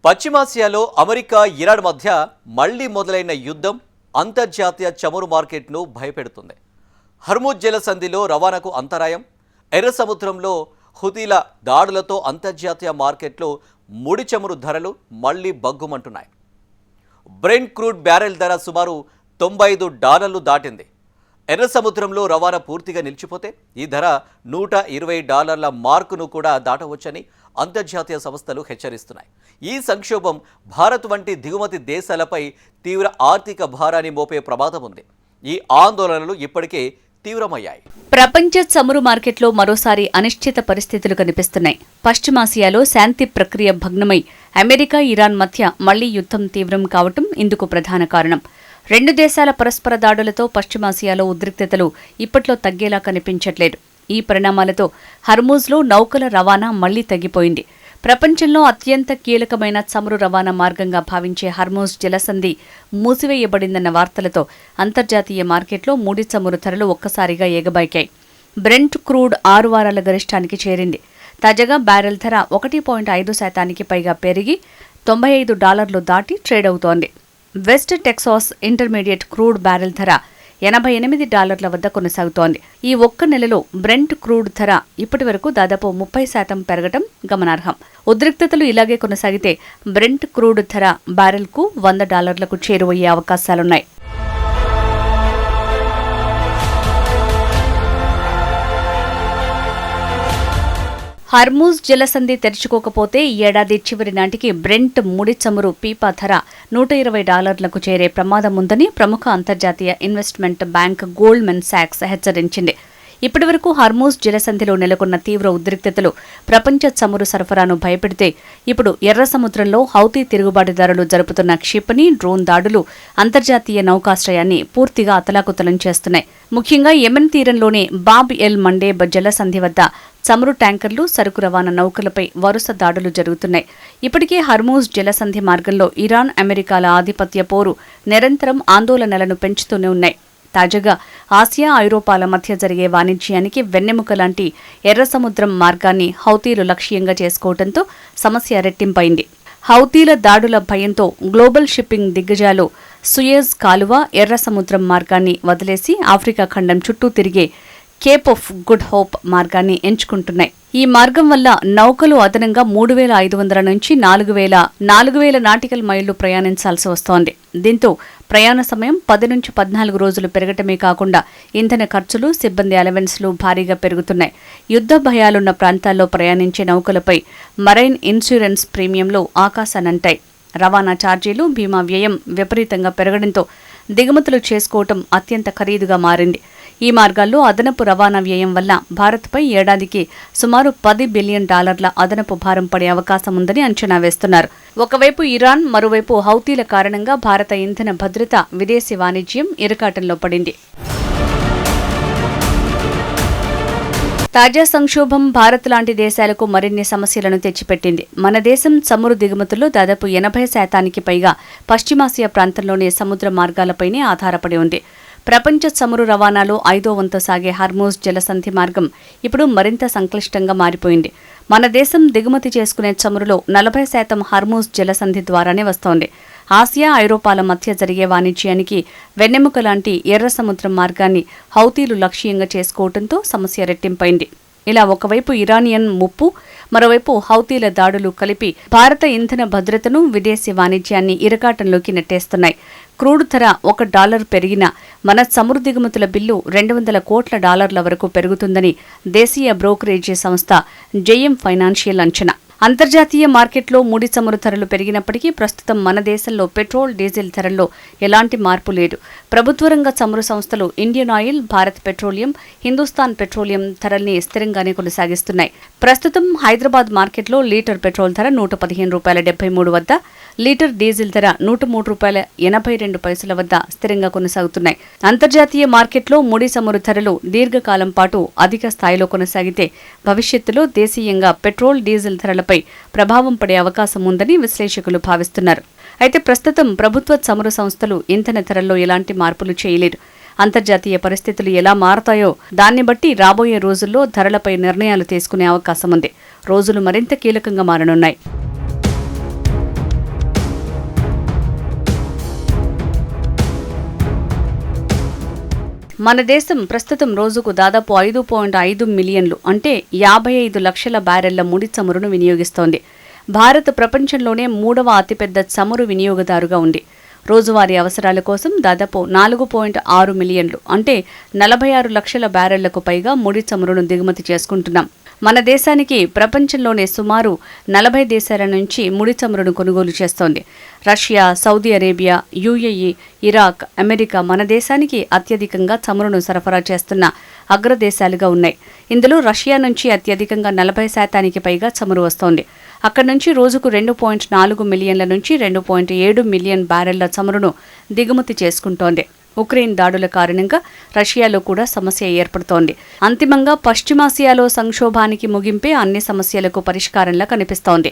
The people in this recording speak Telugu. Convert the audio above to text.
పశ్చిమాసియాలో అమెరికా ఇరాన్ మధ్య మళ్లీ మొదలైన యుద్ధం అంతర్జాతీయ చమురు మార్కెట్ను భయపెడుతుంది. హర్ముజ్ జలసంధిలో రవాణాకు అంతరాయం, ఎర్ర సముద్రంలో హుతీల దాడులతో అంతర్జాతీయ మార్కెట్లో ముడి చమురు ధరలు మళ్లీ బగ్గుమంటున్నాయి. బ్రెంట్ క్రూడ్ బ్యారెల్ ధర సుమారు $95 దాటింది. ఎర్ర సముద్రంలో రవాణా పూర్తిగా నిలిచిపోతే ఈ ధర $120 మార్కును కూడా దాటవచ్చని అంతర్జాతీయ సంస్థలు హెచ్చరిస్తున్నాయి. ఈ సంక్షోభం భారత్ వంటి దిగుమతి దేశాలపై తీవ్ర ఆర్థిక భారాన్ని మోపే ప్రమాదం ఉంది. ఈ ఆందోళనలు ఇప్పటికే తీవ్రమయ్యాయి. ప్రపంచ చమురు మార్కెట్లో మరోసారి అనిశ్చిత పరిస్థితులు కనిపిస్తున్నాయి. పశ్చిమాసియాలో శాంతి ప్రక్రియ భగ్నమై అమెరికా, ఇరాన్ మధ్య మళ్లీ యుద్ధం తీవ్రం కావటం ఇందుకు ప్రధాన కారణం. రెండు దేశాల పరస్పర దాడులతో పశ్చిమాసియాలో ఉద్రిక్తతలు ఇప్పట్లో తగ్గేలా కనిపించట్లేదు. ఈ పరిణామాలతో హర్మూజ్లో నౌకల రవాణా మళ్లీ తగ్గిపోయింది. ప్రపంచంలో అత్యంత కీలకమైన చమురు రవాణా మార్గంగా భావించే హర్మూజ్ జలసంధి మూసివేయబడిందన్న వార్తలతో అంతర్జాతీయ మార్కెట్లో ముడి చమురు ధరలు ఒక్కసారిగా ఎగబాకాయి. బ్రెంట్ క్రూడ్ 6 వారాల గరిష్టానికి చేరింది. తాజాగా బ్యారెల్ ధర 1.5% పైగా పెరిగి $95 దాటి ట్రేడ్ అవుతోంది. West Texas intermediate crude barrel ధర $88 వద్ద కొనసాగుతోంది. ఈ ఒక్క నెలలో బ్రెంట్ క్రూడ్ ధర ఇప్పటి వరకు దాదాపు 30% పెరగడం గమనార్హం. ఉద్రిక్తతలు ఇలాగే కొనసాగితే బ్రెంట్ క్రూడ్ ధర బ్యారెల్కు $100లకు చేరువయ్యే అవకాశాలున్నాయి. హర్మూజ్ జలసంధి తెరుచుకోకపోతే ఈ ఏడాది చివరి నాటికి బ్రెంట్ ముడి చమురు పీపా ధర $120లకు చేరే ప్రమాదం ఉందని ప్రముఖ అంతర్జాతీయ ఇన్వెస్ట్మెంట్ బ్యాంక్ గోల్డ్మెన్ సాక్స్ హెచ్చరించింది. ఇప్పటివరకు హర్మూజ్ జలసంధిలో నెలకొన్న తీవ్ర ఉద్రిక్తతలు ప్రపంచ చమురు సరఫరాను భయపెడితే ఇప్పుడు ఎర్ర సముద్రంలో హౌతీ తిరుగుబాటుదారులు జరుపుతున్న క్షిపణి, డ్రోన్ దాడులు అంతర్జాతీయ నౌకాశ్రయాన్ని పూర్తిగా అతలాకుతలం చేస్తున్నాయి. ముఖ్యంగా యెమెన్ తీరంలోని బాబ్ ఎల్ మండేబ్ జలసంధి వద్ద చమురు ట్యాంకర్లు, సరుకు రవాణా నౌకలపై వరుస దాడులు జరుగుతున్నాయి. ఇప్పటికే హర్మూజ్ జలసంధి మార్గంలో ఇరాన్, అమెరికాల ఆధిపత్య పోరు నిరంతరం ఆందోళనలను పెంచుతూనే ఉన్నాయి. తాజాగా ఆసియా, ఐరోపాల మధ్య జరిగే వాణిజ్యానికి వెన్నెముక లాంటి ఎర్ర సముద్రం మార్గాన్ని హౌతీలు లక్ష్యంగా చేసుకోవడంతో సమస్య రెట్టింపైంది. హౌతీల దాడుల భయంతో గ్లోబల్ షిప్పింగ్ దిగ్గజాలు సుయేజ్ కాలువ, ఎర్ర సముద్రం మార్గాన్ని వదిలేసి ఆఫ్రికా ఖండం చుట్టూ తిరిగే కేప్ ఆఫ్ గుడ్ హోప్ మార్గాన్ని ఎంచుకుంటున్నాయి. ఈ మార్గం వల్ల నౌకలు అదనంగా 3,500 నుంచి 4,000 నాటికల్ మైళ్లు ప్రయాణించాల్సి వస్తోంది. దీంతో ప్రయాణ సమయం 10 నుంచి 14 రోజులు పెరగటమే కాకుండా ఇంధన ఖర్చులు, సిబ్బంది అలవెన్స్లు భారీగా పెరుగుతున్నాయి. యుద్ధ భయాలున్న ప్రాంతాల్లో ప్రయాణించే నౌకలపై మరైన్ ఇన్సూరెన్స్ ప్రీమియంలు ఆకాశానంటాయి. రవాణా ఛార్జీలు, బీమా వ్యయం విపరీతంగా పెరగడంతో దిగుమతులు చేసుకోవటం అత్యంత ఖరీదుగా మారింది. ఈ మార్గాల్లో అదనపు రవాణా వ్యయం వల్ల భారత్పై ఏడాదికి సుమారు $10 బిలియన్ అదనపు భారం పడే అవకాశం ఉందని అంచనా వేస్తున్నారు. ఒకవైపు ఇరాన్, మరోవైపు హౌతీల కారణంగా భారత ఇంధన భద్రత, విదేశీ వాణిజ్యం ఇరకాటంలో పడింది. తాజా సంక్షోభం భారత్ లాంటి దేశాలకు మరిన్ని సమస్యలను తెచ్చిపెట్టింది. మన దేశం చమురు దిగుమతుల్లో దాదాపు 80% పైగా పశ్చిమాసియా ప్రాంతంలోని సముద్ర మార్గాలపైనే ఆధారపడి ఉంది. ప్రపంచ చమురు రవాణాలో 5వ వంతు సాగే హర్మూజ్ జలసంధి మార్గం ఇప్పుడు మరింత సంక్లిష్టంగా మారిపోయింది. మన దేశం దిగుమతి చేసుకునే చమురులో 40% హర్మూజ్ జలసంధి ద్వారానే వస్తోంది. ఆసియా, ఐరోపాల మధ్య జరిగే వాణిజ్యానికి వెన్నెముక లాంటి ఎర్ర సముద్రం మార్గాన్ని హౌతీలు లక్ష్యంగా చేసుకోవడంతో సమస్య రెట్టింపైంది. ఇలా ఒకవైపు ఇరానియన్ ముప్పు, మరోవైపు హౌతీల దాడులు కలిపి భారత ఇంధన భద్రతను, విదేశీ వాణిజ్యాన్ని ఇరకాటంలోకి నెట్టేస్తున్నాయి. క్రూడ్ ధర $1 పెరిగినా మన చమురు దిగుమతుల బిల్లు $200 కోట్ల వరకు పెరుగుతుందని దేశీయ బ్రోకరేజీ సంస్థ జేఎం ఫైనాన్షియల్ అంచనా. అంతర్జాతీయ మార్కెట్లో ముడి చమురు ధరలు పెరిగినప్పటికీ ప్రస్తుతం మన దేశంలో పెట్రోల్, డీజిల్ ధరల్లో ఎలాంటి మార్పు లేదు. ప్రభుత్వ రంగ చమురు సంస్థలు Indian oil, Bharat petroleum, Hindustan petroleum ధరల్ని స్థిరంగానే కొనసాగిస్తున్నాయి. ప్రస్తుతం హైదరాబాద్ మార్కెట్లో లీటర్ పెట్రోల్ ధర $115.73 వద్ద, లీటర్ డీజిల్ ధర $103.82 వద్ద స్థిరంగా కొనసాగుతున్నాయి. అంతర్జాతీయ మార్కెట్లో ముడి చమురు ధరలు దీర్ఘకాలం పాటు అధిక స్థాయిలో కొనసాగితే భవిష్యత్తులో దేశీయంగా పెట్రోల్, డీజిల్ ధరలపై ప్రభావం పడే అవకాశం ఉందని విశ్లేషకులు భావిస్తున్నారు. అయితే ప్రస్తుతం ప్రభుత్వ చమురు సంస్థలు ఇంధన ధరల్లో ఎలాంటి మార్పులు చేయలేరు. అంతర్జాతీయ పరిస్థితులు ఎలా మారతాయో దాన్ని బట్టి రాబోయే రోజుల్లో ధరలపై నిర్ణయాలు తీసుకునే అవకాశం ఉంది. రోజులు మరింత కీలకంగా మారనున్నాయి. మన దేశం ప్రస్తుతం రోజుకు దాదాపు 5.5 మిలియన్లు అంటే 55 లక్షల బ్యారెళ్ల ముడి చమురును వినియోగిస్తోంది. భారత్ ప్రపంచంలోనే 3వ అతిపెద్ద చమురు వినియోగదారుగా ఉంది. రోజువారీ అవసరాల కోసం దాదాపు 4.6 మిలియన్లు అంటే 46 లక్షల బ్యారెళ్లకు పైగా ముడి చమురును దిగుమతి చేసుకుంటున్నాం. మన దేశానికి ప్రపంచంలోనే సుమారు 40 దేశాల నుంచి ముడి చమురును కొనుగోలు చేస్తోంది. Russia, Saudi Arabia, UAE, Iraq, America మన దేశానికి అత్యధికంగా చమురును సరఫరా చేస్తున్న అగ్రదేశాలుగా ఉన్నాయి. ఇందులో రష్యా నుంచి అత్యధికంగా 40% పైగా చమురు వస్తోంది. అక్కడి నుంచి రోజుకు 2.4 మిలియన్ల నుంచి 2.7 మిలియన్ బ్యారెళ్ల చమురును దిగుమతి చేసుకుంటోంది. ఉక్రెయిన్ దాడుల కారణంగా రష్యాలో కూడా సమస్య ఏర్పడుతోంది. అంతిమంగా పశ్చిమాసియాలో సంక్షోభానికి ముగింపే అన్ని సమస్యలకు పరిష్కారంలా కనిపిస్తోంది.